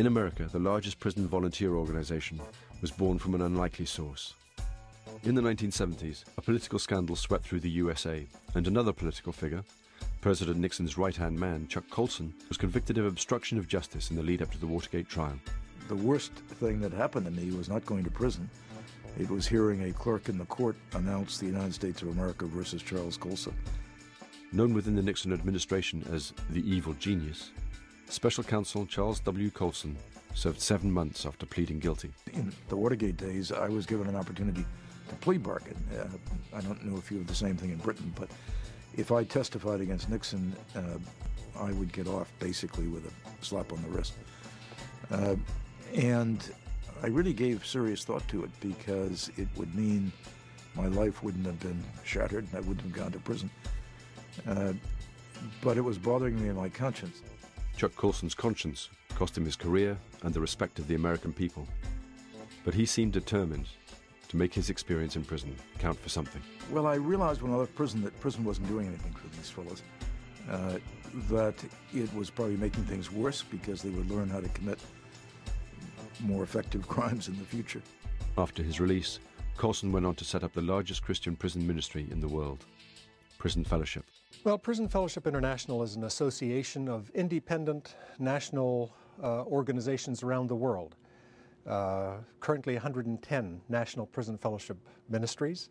In America, the largest prison volunteer organization was born from an unlikely source. In the 1970s, a political scandal swept through the USA, and another political figure, President Nixon's right-hand man, Chuck Colson, was convicted of obstruction of justice in the lead-up to the Watergate trial. The worst thing that happened to me was not going to prison. It was hearing a clerk in the court announce the United States of America versus Charles Colson. Known within the Nixon administration as the evil genius, Special Counsel Charles W. Colson served 7 months after pleading guilty. In the Watergate days, I was given an opportunity to plea bargain. I don't know if you have the same thing in Britain, but if I testified against Nixon, I would get off basically with a slap on the wrist. And I really gave serious thought to it because it would mean my life wouldn't have been shattered and I wouldn't have gone to prison. But it was bothering me in my conscience. Chuck Colson's conscience cost him his career and the respect of the American people. But he seemed determined to make his experience in prison count for something. Well, I realized when I left prison that prison wasn't doing anything for these fellows, that it was probably making things worse because they would learn how to commit more effective crimes in the future. After his release, Colson went on to set up the largest Christian prison ministry in the world, Prison Fellowship. Well, Prison Fellowship International is an association of independent national organizations around the world. Currently 110 national prison fellowship ministries,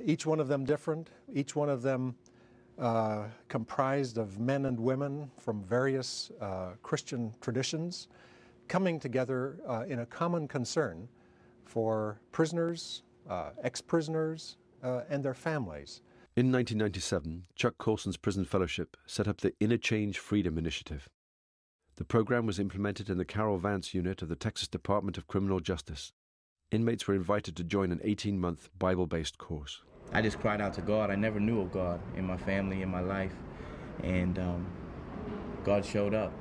each one of them different, each one of them comprised of men and women from various Christian traditions, coming together in a common concern for prisoners, ex-prisoners, and their families. In 1997, Chuck Colson's Prison Fellowship set up the Interchange Freedom Initiative. The program was implemented in the Carroll Vance unit of the Texas Department of Criminal Justice. Inmates were invited to join an 18-month Bible-based course. I just cried out to God. I never knew of God in my family, in my life, and God showed up.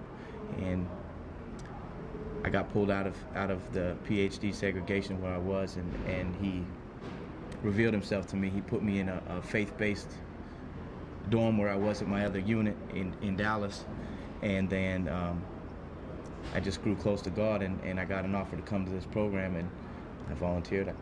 And I got pulled out of the PhD segregation where I was, and He revealed Himself to me. He put me in a faith-based dorm where I was at my other unit in Dallas. And then I just grew close to God, and I got an offer to come to this program, and I volunteered.